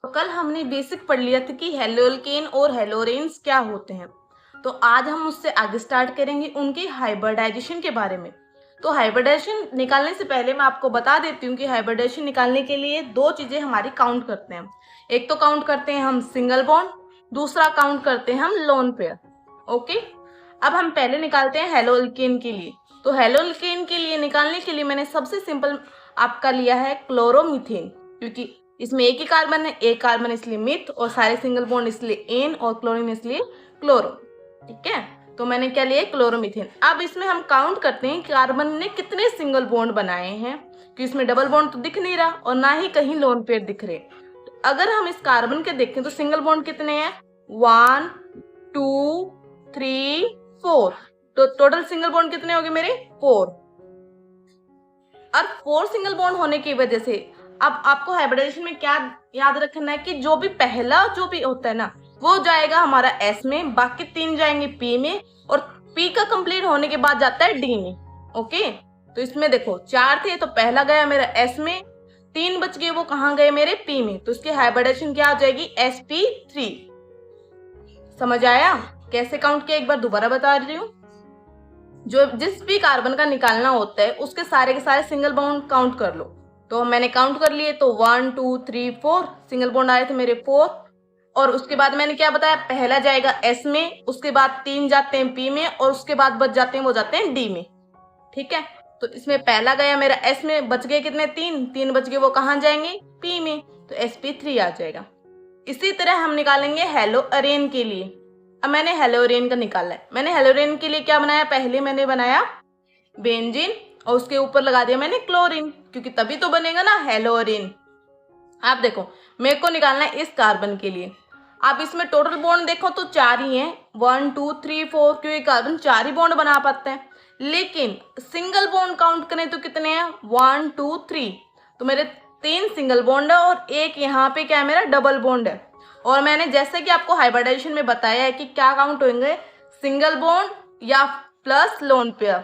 तो कल हमने बेसिक पढ़ लिया था कि हेलोल्केन और हेलोरेन्स क्या होते हैं। तो आज हम उससे आगे स्टार्ट करेंगे उनके हाइब्रिडाइजेशन के बारे में। तो हाइब्रिडाइजेशन निकालने से पहले मैं आपको बता देती हूँ कि हाइब्रिडाइजेशन निकालने के लिए दो चीज़ें हमारी काउंट करते हैं। एक तो काउंट करते हैं हम सिंगल बॉन्ड, दूसरा काउंट करते हैं हम लोन पेयर। ओके, अब हम पहले निकालते हैं हेलोल्केन के लिए। तो हेलोल्केन के लिए निकालने के लिए मैंने सबसे सिंपल आपका लिया है क्लोरोमीथेन, क्योंकि इसमें एक ही कार्बन है, एक कार्बन इसलिए मिथ, और सारे सिंगल बॉन्ड इसलिए एन, और क्लोरीन इसलिए क्लोरो। ठीक है, तो मैंने क्या लिया, क्लोरोमीथेन। अब इसमें हम काउंट करते हैं कार्बन ने कितने सिंगल बॉन्ड बनाए हैं, क्योंकि इसमें डबल बॉन्ड तो दिख नहीं रहा और ना ही कहीं लोन पेयर दिख रहे। तो अगर हम इस कार्बन के देखें तो सिंगल बॉन्ड कितने हैं, 1 2 3 4। तो टोटल सिंगल बॉन्ड कितने हो गए मेरे, 4। और 4 सिंगल बॉन्ड होने की वजह से अब आपको हाइब्रिडाइजेशन में क्या याद रखना है कि जो भी पहला जो भी होता है ना, वो जाएगा हमारा एस में, बाकी 3 जाएंगे पी में, और पी का कंप्लीट होने के बाद जाता है डी में। ओके, तो इसमें देखो 4 थे, तो पहला गया मेरा एस में, 3 बच गए, वो कहाँ गए मेरे पी में। तो इसकी हाइब्रिडाइजेशन क्या हो जाएगी, sp3। समझ आया कैसे काउंट किया, एक बार दोबारा बता रही हूँ। जो जिस भी कार्बन का निकालना होता है उसके सारे के सारे सिंगल बॉन्ड काउंट कर लो। तो मैंने काउंट कर लिए, तो 1 2 3 4 सिंगल बॉन्ड आए थे मेरे 4। और उसके बाद मैंने क्या बताया, पहला जाएगा एस में, उसके बाद 3 जाते हैं पी में, और उसके बाद बच जाते हैं वो जाते हैं डी में। ठीक है, तो इसमें पहला गया मेरा एस में, बच गए कितने, 3 बच गए, वो कहाँ जाएंगे पी में, तो sp3 आ जाएगा। इसी तरह हम निकालेंगे हेलोअरेन के लिए। अब मैंने हेलोअरेन का निकाला है। मैंने हेलोअरेन के लिए क्या बनाया, पहले मैंने बनाया बेंजीन और उसके ऊपर लगा दिया मैंने क्लोरीन, क्योंकि तभी तो बनेगा ना हेलोअरेन। आप देखो मेरे को निकालना है इस कार्बन के लिए। आप इसमें टोटल बॉन्ड देखो तो 4 ही हैं, 1 2 3 4, क्योंकि कार्बन 4 ही बॉन्ड बना पाते हैं। लेकिन सिंगल बॉन्ड काउंट करें तो कितने हैं, 1 2 3। तो मेरे 3 सिंगल बॉन्ड है और एक यहाँ पे क्या है मेरा डबल बॉन्ड है। और मैंने जैसे कि आपको हाइब्रिडाइजेशन में बताया है कि क्या काउंट होंगे, सिंगल बॉन्ड या प्लस लोन पेयर।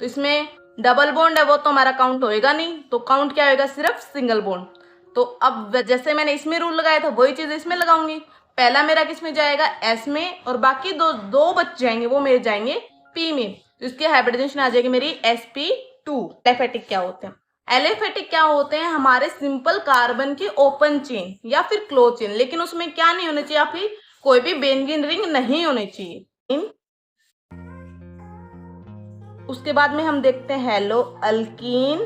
तो इसमें डबल बॉन्ड है वो तो हमारा काउंट होएगा नहीं, तो काउंट क्या होएगा, सिर्फ सिंगल बॉन्ड। तो अब जैसे मैंने इसमें रूल लगाया था वही चीज इसमें लगाऊंगी। पहला मेरा किस में जाएगा, एस में, और बाकी दो बच जाएंगे वो मेरे जाएंगे पी में। तो इसकी हाइब्रिडाइजेशन आ जाएगी मेरी sp2। एलिफेटिक क्या होते हैं, एलिफेटिक क्या होते हैं, हमारे सिंपल कार्बन की ओपन चेन या फिर क्लोज चेन, लेकिन उसमें क्या नहीं होना चाहिए, या फिर कोई भी बेंजीन रिंग नहीं होनी चाहिए। उसके बाद में हम देखते हैं हेलो अल्कीन,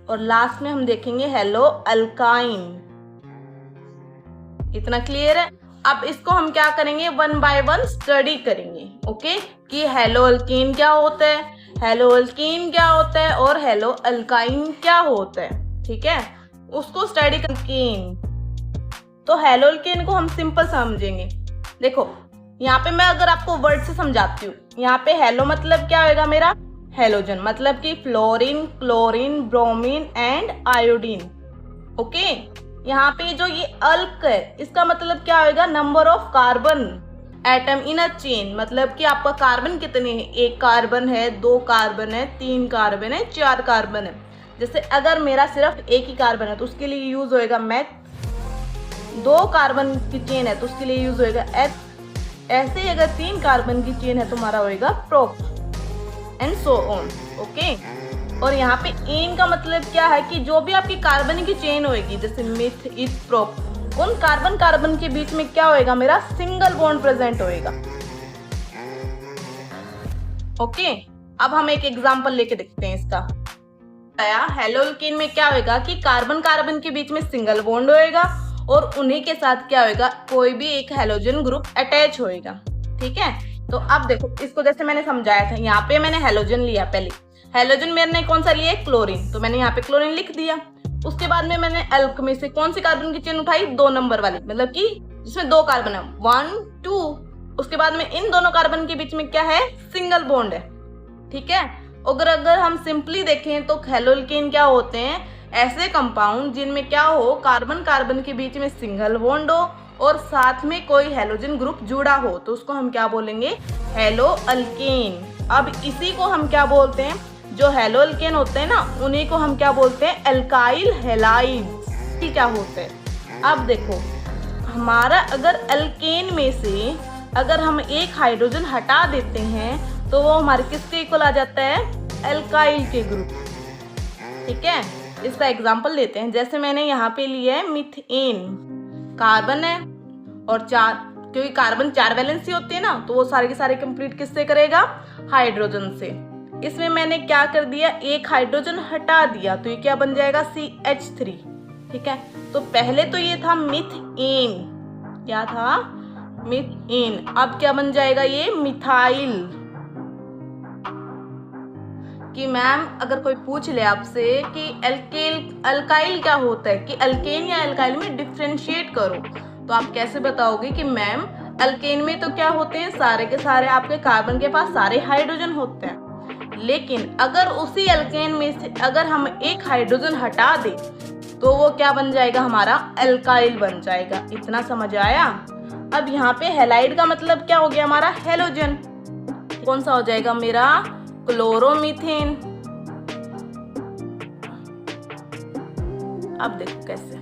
और लास्ट में हम देखेंगे हेलो अल्काइन। इतना क्लियर है। अब इसको हम क्या करेंगे, 1 बाय 1 स्टडी करेंगे। ओके, कि हेलो अल्कीन क्या होता है, हेलो अल्कीन क्या होता है, और हेलो अल्काइन क्या होता है। ठीक है, उसको स्टडी अल्कीन। तो हेलो अल्कीन को हम सिंपल समझेंगे। देखो यहाँ पे मैं अगर आपको वर्ड से समझाती हूँ, यहाँ पे हेलो मतलब क्या होगा मेरा, हेलोजन, मतलब कि fluorine, chlorine, bromine and iodine. Okay, यहाँ पे जो ये अल्क है इसका मतलब क्या होगा, number of carbon atom in a chain, मतलब कि आपका कार्बन कितने हैं, 1 कार्बन है, 2 कार्बन है, 3 कार्बन है, 4 कार्बन है। जैसे अगर मेरा सिर्फ 1 ही कार्बन है तो उसके लिए यूज होएगा मैथ, 2 कार्बन की चेन है तो उसके लिए यूज होएगा एच, ऐसे ही अगर 3 कार्बन की चेन है तो हमारा होएगा prop, and so on. Okay, और यहाँ पे एन का मतलब क्या है कि जो भी आपकी कार्बन की चेन होएगी, जैसे मिथ, इथ, प्रोप, उन कार्बन के बीच में क्या होएगा, मेरा सिंगल बॉन्ड प्रेजेंट होएगा। ओके, अब हम एक एग्जांपल लेके देखते हैं इसका। हेलोअल्कीन में क्या होएगा कि कार्बन के बीच में सिंगल बॉन्ड होएगा, और उन्हीं के साथ क्या होएगा, कोई भी एक हेलोजन ग्रुप अटैच होएगा। ठीक है, तो अब देखो इसको जैसे मैंने समझाया था, यहाँ पे मैंने हेलोजन लिया, पहले हेलोजन मैंने कौन सा लिया, क्लोरीन, तो मैंने यहाँ पे क्लोरीन लिख दिया। उसके बाद में मैंने अल्क में से कौन सी कार्बन की चेन उठाई, 2 नंबर वाली, मतलब कि जिसमें 2 कार्बन है, 1 2। उसके बाद में इन दोनों कार्बन के बीच में क्या है, सिंगल बॉन्ड है। ठीक है, अगर हम सिंपली देखें तो हेलोअल्कीन क्या होते हैं, ऐसे कंपाउंड जिनमें क्या हो, कार्बन के बीच में सिंगल बॉन्ड हो और साथ में कोई हेलोजन ग्रुप जुड़ा हो, तो उसको हम क्या बोलेंगे, हेलोअल्कीन। अब इसी को हम क्या बोलते हैं, जो हेलोअल्केन होते हैं ना, उन्हीं को हम क्या बोलते हैं, एल्काइल हैलाइड्स। क्या होता है। अब देखो हमारा अगर एल्केन में से अगर हम एक हाइड्रोजन हटा देते हैं तो वो हमारे किसके इक्वल आ जाता है, एल्काइल के ग्रुप। ठीक है, इसका एग्जांपल लेते हैं। जैसे मैंने यहाँ पे लिया है मीथेन, कार्बन है और क्योंकि कार्बन 4 वैलेंसी होती है ना, तो वो सारे के सारे कंप्लीट किससे करेगा, हाइड्रोजन से। इसमें मैंने क्या कर दिया, एक हाइड्रोजन हटा दिया तो ये क्या बन जाएगा, CH3। ठीक है, तो पहले तो ये था मीथेन, क्या था, मीथेन। अब क्या बन जाएगा, ये मिथाइल। कि मैम अगर कोई पूछ ले आपसे कि अल्काइल क्या होता है, कि अल्केन या अल्काइल में डिफरेंशिएट करो, तो आप कैसे बताओगे कि मैम अल्केन में तो क्या होते हैं, सारे के सारे आपके कार्बन के पास सारे हाइड्रोजन होते हैं। लेकिन अगर उसी अल्केन में से अगर हम एक हाइड्रोजन हटा दे तो वो क्या बन जाएगा, हमारा अल्काइल बन जाएगा। इतना समझ आया। अब यहाँ पे हैलाइड का मतलब क्या हो गया, हमारा हेलोजन। कौन सा हो जाएगा मेरा, क्लोरोमीथेन। अब देखो कैसे,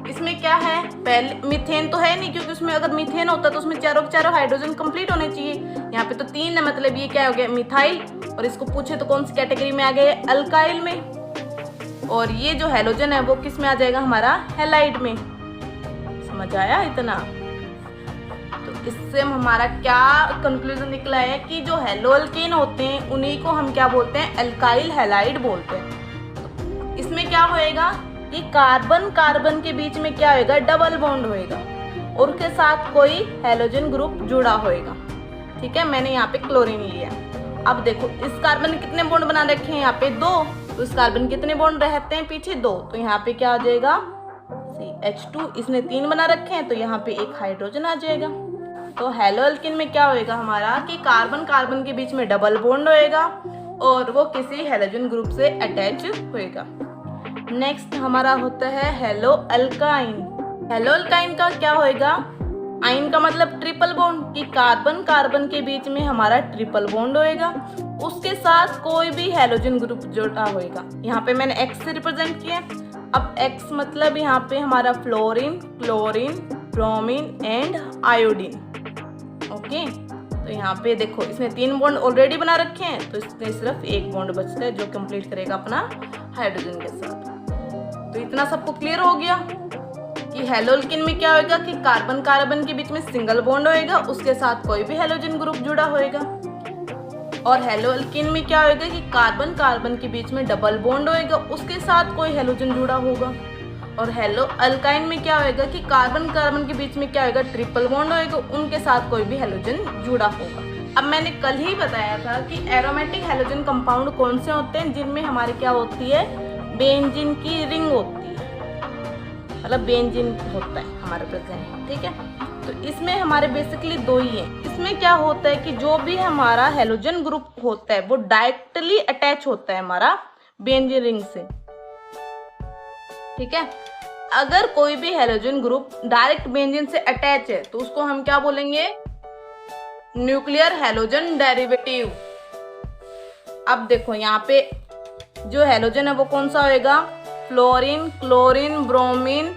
इसमें क्या है, पहले मीथेन तो है नहीं, क्योंकि उसमें अगर मीथेन होता तो उसमें चारों के चारों हाइड्रोजन कंप्लीट होने चाहिए। यहाँ पे तो 3 है, मतलब ये क्या हो गया, मिथाइल। और इसको पूछे तो कौन सी कैटेगरी में आ गए, अल्काइल में। और ये जो हेलोजन है वो किस में आ जाएगा, हमारा हैलाइड में। समझ आया इतना। तो इससे हमारा क्या कंक्लूजन निकला है कि जो हेलोअल्केन होते हैं उन्हीं को हम क्या बोलते हैं, अल्काइल हैलाइड बोलते हैं। तो इसमें क्या होएगा कि कार्बन कार्बन के बीच में क्या होएगा, डबल बॉन्ड होएगा और उसके साथ कोई हेलोजन ग्रुप जुड़ा होएगा। ठीक है, मैंने यहाँ पे क्लोरीन लिया। अब देखो इस कार्बन ने कितने बॉन्ड बना रखे हैं, यहाँ पे 2। तो इस कार्बन कितने बॉन्ड रहते हैं पीछे, 2। तो यहाँ पे क्या आ जाएगा, CH2। इसने 3 बना रखे हैं तो यहाँ पे एक हाइड्रोजन आ जाएगा। तो हेलोअल्केन में क्या होएगा हमारा कि कार्बन कार्बन के बीच में डबल बॉन्ड होएगा और वो किसी हेलोजन ग्रुप से अटैच होएगा। नेक्स्ट हमारा होता है हेलोअल्काइन। हेलोअल्काइन का क्या होएगा, आइन का मतलब ट्रिपल बॉन्ड, कि कार्बन कार्बन के बीच में हमारा ट्रिपल बॉन्ड होएगा, उसके साथ कोई भी हेलोजन ग्रुप जुड़ा होएगा। यहाँ पे मैंने X से रिप्रेजेंट किया। अब X मतलब यहाँ पे हमारा fluorine, chlorine, bromine and iodine. Okay, तो यहाँ पे देखो इसने 3 बॉन्ड ऑलरेडी बना रखे हैं, तो इसमें सिर्फ एक बॉन्ड बचता है जो कंप्लीट करेगा अपना हाइड्रोजन के साथ। तो इतना सबको क्लियर हो गया कि हेलोअल्केन में क्या होएगा कि कार्बन कार्बन के बीच में सिंगल बॉन्ड होएगा, उसके साथ कोई भी हेलोजन ग्रुप जुड़ा होएगा। और हेलोअल्केन में क्या होएगा कि कार्बन कार्बन के बीच में डबल बॉन्ड होएगा, उसके साथ कोई हेलोजन जुड़ा होगा। और हेलोअल्काइन में क्या होएगा कि कार्बन कार्बन के बीच में क्या होएगा, ट्रिपल बॉन्ड होएगा, उनके साथ कोई भी हेलोजन जुड़ा होगा। अब मैंने कल ही बताया था कि एरोमेटिक हेलोजन कंपाउंड कौन से होते हैं, जिनमें हमारे क्या होती है, बेंजीन की रिंग होती है, मतलब बेंजीन होता है हमारे प्रेजेंट। ठीक है, तो इसमें हमारे बेसिकली 2 ही हैं। इसमें क्या होता है कि जो भी हमारा हेलोजन ग्रुप होता है वो डायरेक्टली अटैच होता है हमारा बेंजीन रिंग से। ठीक है, अगर कोई भी हेलोजन ग्रुप डायरेक्ट बेंजीन से अटैच है तो उसको हम क्या बोलेंगे, न्यूक्लियर हेलोजन डेरिवेटिव। अब देखो यहाँ पे जो हेलोजन है वो कौन सा होएगा, fluorine, chlorine, bromine,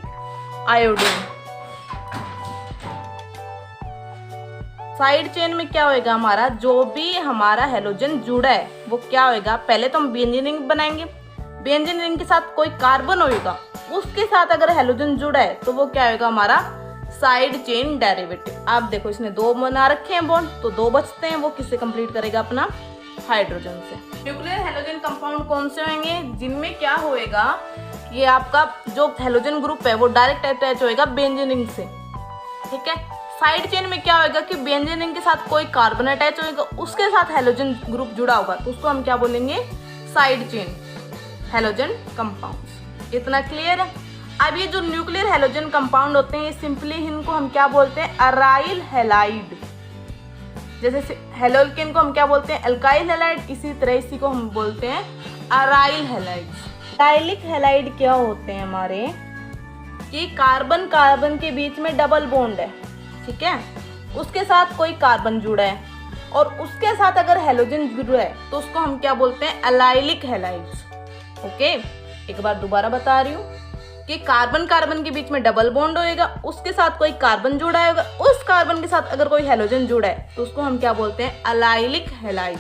iodine. Side chain में क्या होएगा, हमारा जो भी हमारा हेलोजन जुड़ा है वो क्या होएगा, पहले तो हम बेंजीन रिंग बनाएंगे, बेंजीन रिंग के साथ कोई कार्बन होएगा, उसके साथ अगर हेलोजन जुड़ा है तो वो क्या होएगा, हमारा साइड चेन डेरिवेटिव। आप देखो इसने 2 बना रखे हैं बॉन्ड, तो 2 बचते हैं, वो किससे कंप्लीट करेगा, अपना हाइड्रोजन से। न्यूक्लियर हेलोजन कंपाउंड कौन से होंगे, जिनमें क्या होएगा, ये आपका जो हेलोजन ग्रुप है वो डायरेक्ट अटैच होएगा बेंजीन रिंग से। ठीक है, साइड चेन में क्या होएगा कि बेंजीन रिंग के साथ कोई कार्बन अटैच होएगा, उसके साथ हेलोजन ग्रुप जुड़ा होगा, तो उसको हम क्या बोलेंगे, साइड चेन हेलोजन कंपाउंड। इतना क्लियर है। अब ये जो न्यूक्लियर हेलोजन कंपाउंड होते हैं, ये सिंपली इनको हम क्या बोलते हैं, अराइल हैलाइड। जैसे हेलोअल्केन को हम क्या बोलते हैं, अल्काइल हैलाइड, इसी तरह इसी को हम बोलते हैं अराइल हैलाइड। डाइलिक हैलाइड क्या होते हैं हमारे, कि कार्बन कार्बन के बीच में डबल बॉन्ड है, ठीक है, उसके साथ कोई कार्बन जुड़ा है और उसके साथ अगर हेलोजन जुड़ा है तो उसको हम क्या बोलते हैं, अलाइलिक हैलाइड्स। ओके, एक बार दोबारा बता रही हूँ कि कार्बन कार्बन के बीच में डबल बॉन्ड होएगा, उसके साथ कोई कार्बन जुड़ा होगा, उस कार्बन के साथ अगर कोई हेलोजन जुड़ा है तो उसको हम क्या बोलते हैं, अलाइलिक हैलाइड।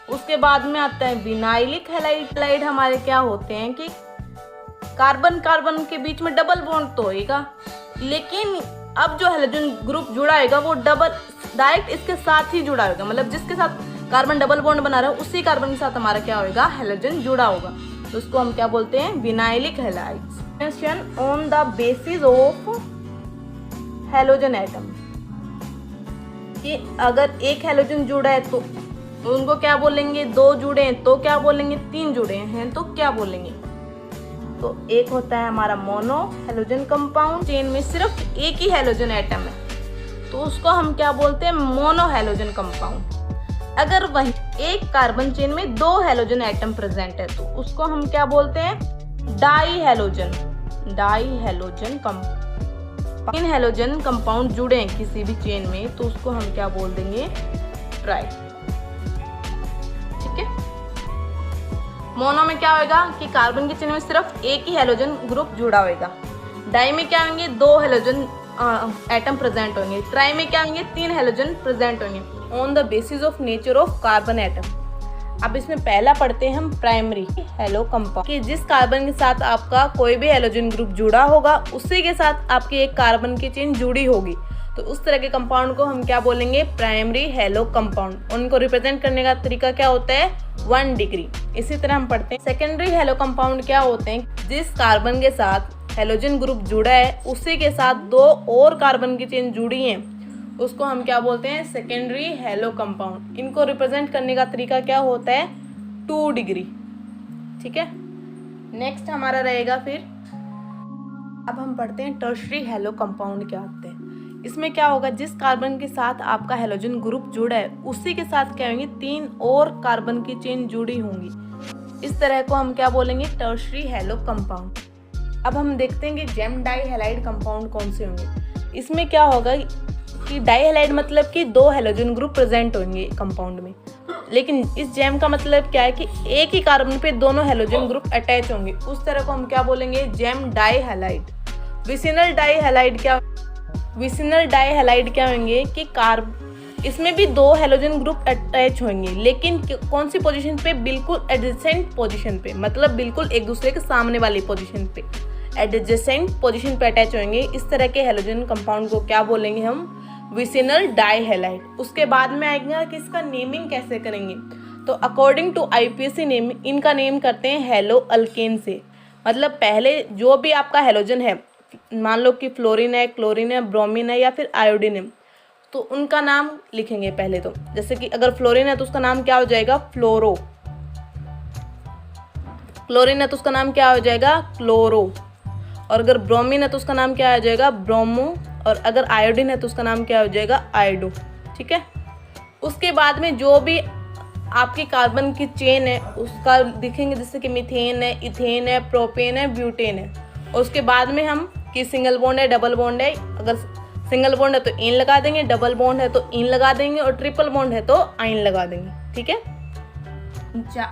उसके बाद में आता है विनाइलिक हैलाइड। हमारे क्या होते हैं कि कार्बन कार्बन के बीच में डबल बॉन्ड तो होएगा, लेकिन अब जो हेलोजन ग्रुप जुड़ा होगा वो डबल डायरेक्ट इसके साथ ही जुड़ा होगा, मतलब जिसके साथ कार्बन डबल बॉन्ड बना रहा है उसी कार्बन के साथ हमारा क्या होगा, हेलोजन जुड़ा होगा, तो उसको हम क्या बोलते हैं, vinylic halides. On the basis of halogen atom, कि अगर एक हेलोजन जुड़ा है तो उनको क्या बोलेंगे, दो जुड़े हैं तो क्या बोलेंगे, तीन जुड़े हैं तो क्या बोलेंगे। तो एक होता है हमारा मोनो हेलोजन कंपाउंड, चेन में सिर्फ एक ही हेलोजन एटम है तो उसको हम क्या बोलते हैं, मोनो हेलोजन कंपाउंड। अगर वही एक कार्बन चेन में दो हेलोजन एटम प्रेजेंट है तो उसको हम क्या बोलते हैं, डाई हेलोजन कंपाउंड। तीन हेलोजन कंपाउंड जुड़े हैं किसी भी चेन में तो उसको हम क्या बोल देंगे, ट्राई। ठीक है। मोनो में क्या होगा कि कार्बन की चेन में सिर्फ एक ही हेलोजन ग्रुप जुड़ा होगा। डाई में क्या होंगे, दो हेलोजन एटम प्रेजेंट होंगे। ट्राई में क्या होंगे, तीन हेलोजन प्रेजेंट होंगे। On the basis of nature of carbon atom. अब इसमें पहला पढ़ते हैं हम प्राइमरी हेलो कंपाउंड, कि जिस कार्बन के साथ आपका कोई भी हेलोजन ग्रुप जुड़ा होगा उसी के साथ आपकी एक कार्बन की चेन जुड़ी होगी, तो उस तरह के कंपाउंड को हम क्या बोलेंगे, प्राइमरी हेलो कंपाउंड। उनको रिप्रेजेंट करने का तरीका क्या होता है, 1 डिग्री। इसी तरह हम पढ़ते हैं सेकेंडरी हेलो कंपाउंड क्या होते हैं, जिस कार्बन के साथ हेलोजन ग्रुप जुड़ा है उसी के साथ दो और कार्बन की चेन जुड़ी है, उसको हम क्या बोलते हैं, सेकेंडरी हेलो कंपाउंड। इनको रिप्रेजेंट करने का तरीका क्या होता है, 2 डिग्री। ठीक है। नेक्स्ट हमारा रहेगा फिर, अब हम पढ़ते हैं टर्शरी हेलो कंपाउंड क्या होते हैं। इसमें क्या होगा, जिस कार्बन के साथ आपका हेलोजन ग्रुप जुड़ा है उसी के साथ क्या होंगे, 3 और कार्बन की चेन जुड़ी होंगी। इस तरह को हम क्या बोलेंगे, टर्शरी हेलो कंपाउंड। अब हम देखते हैं कि जेम डाई हैलाइड कंपाउंड कौन से होंगे। इसमें क्या होगा कि डाई हैलाइड मतलब कि दो हेलोजन ग्रुप प्रेजेंट होंगे कंपाउंड में, लेकिन इस जेम का मतलब क्या है कि एक ही कार्बन पे दोनों हेलोजन ग्रुप अटैच होंगे, उस तरह को हम क्या बोलेंगे, gem di halide. Vicinal di halide क्या होंगे कि इसमें भी दो हेलोजन ग्रुप अटैच होंगे, लेकिन कौन सी पोजीशन पे, बिल्कुल एडजेसेंट पोजीशन पे, मतलब बिल्कुल एक दूसरे के सामने वाली पोजीशन पे, एडजेसेंट पोजीशन पे अटैच होंगे। इस तरह के हेलोजन कंपाउंड को क्या बोलेंगे हम, विसिनल डाई हैलाइड। उसके बाद में आएगा कि इसका नेमिंग कैसे करेंगे, तो अकॉर्डिंग टू आईपीसी नेम इनका नेम करते हैं हेलो अल्केन से। मतलब पहले जो भी आपका हेलोजन है, मान लो कि फ्लोरीन है, क्लोरीन है, ब्रोमीन है या फिर आयोडीन है, तो उनका नाम लिखेंगे पहले। तो जैसे कि अगर फ्लोरीन है तो उसका नाम क्या हो जाएगा, फ्लोरो। क्लोरीन है तो उसका नाम क्या हो जाएगा, क्लोरो। और अगर ब्रोमीन है तो उसका नाम क्या हो जाएगा, ब्रोमो। और अगर आयोडीन है तो उसका नाम क्या हो जाएगा, आयोडो। ठीक है। उसके बाद में जो भी आपकी कार्बन की चेन है उसका दिखेंगे, जैसे कि मीथेन है, इथेन है, प्रोपेन है, ब्यूटेन है। और उसके बाद में हम कि सिंगल बॉन्ड है, डबल बॉन्ड है। अगर सिंगल बॉन्ड है तो इन लगा देंगे, डबल बॉन्ड है तो इन लगा देंगे, और ट्रिपल बॉन्ड है तो आइन लगा देंगे। ठीक है।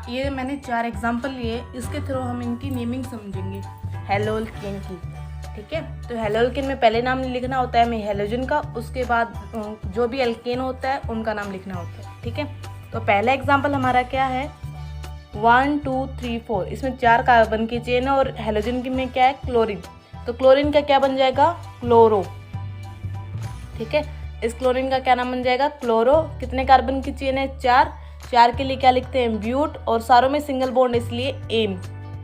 ये मैंने 4 एग्जाम्पल लिए, इसके थ्रू हम इनकी नेमिंग समझेंगे हेलोल्केन की। ठीक है। तो हेलोल्केन में पहले नाम लिखना होता है हेलोजन का, उसके बाद जो भी एल्केन होता है उनका नाम लिखना होता है। ठीक है। तो पहला एग्जाम्पल हमारा क्या है, 1 2 3 4। इसमें 4 कार्बन की चेन है और हेलोजन की में क्या है, क्लोरीन। तो क्लोरीन का क्या बन जाएगा, क्लोरो। ठीक है। इस क्लोरीन का क्या नाम बन जाएगा, क्लोरो। कितने कार्बन की चेन है, 4। 4 के लिए क्या लिखते हैं, ब्यूट। और सारों में सिंगल बॉन्ड इसलिए एन,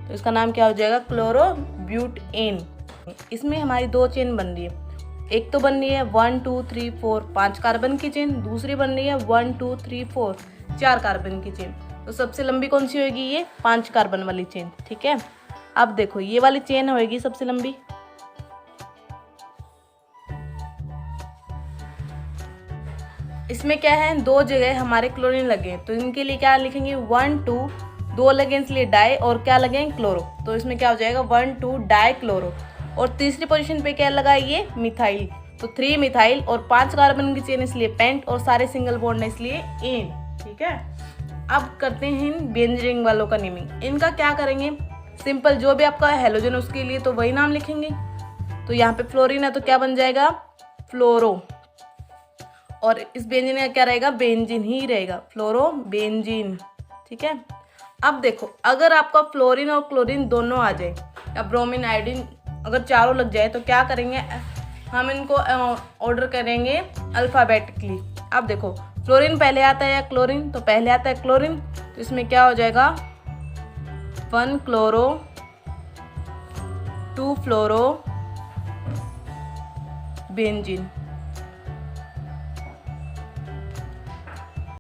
तो इसका नाम क्या हो जाएगा, क्लोरो ब्यूट एन। इसमें हमारी 2 चेन बन रही है। एक तो बन रही है 1 2 3 4 5 कार्बन की चेन, दूसरी बन रही है 1 2 3 4 4 कार्बन की चेन। तो सबसे लंबी कौन सी होगी, ये 5 कार्बन वाली चेन। ठीक है। अब देखो ये वाली चेन होगी सबसे लंबी। इसमें क्या है, 2 जगह हमारे क्लोरीन लगे, तो इनके लिए क्या लिखेंगे, 1 2, 2 लगे इसलिए डाई, और क्या लगे, क्लोरो। तो इसमें क्या हो जाएगा, 1 2 डाई क्लोरो। और तीसरी पोजीशन पे क्या लगा, ये मिथाइल, तो 3 मिथाइल। और 5 कार्बन की चेन इसलिए पेंट, और सारे सिंगल बॉन्ड इसलिए एन। ठीक है। अब करते हैं बेंजीन रिंग वालों का नेमिंग। इनका क्या करेंगे, सिंपल जो भी आपका हैलोजन उसके लिए तो वही नाम लिखेंगे। तो यहाँ पे फ्लोरीन है तो क्या बन जाएगा, फ्लोरो, और इस बेंजीन का क्या रहेगा, बेंजीन ही रहेगा, फ्लोरो बेंजीन। ठीक है। अब देखो अगर आपका फ्लोरीन और क्लोरीन दोनों आ जाए या ब्रोमीन आयोडीन अगर चारों लग जाए तो क्या करेंगे, हम इनको ऑर्डर करेंगे अल्फ़ाबेटिकली। अब देखो फ्लोरीन पहले आता है या क्लोरीन, तो पहले आता है क्लोरीन, तो इसमें क्या हो जाएगा 1 क्लोरो 2 फ्लोरो बेंजीन।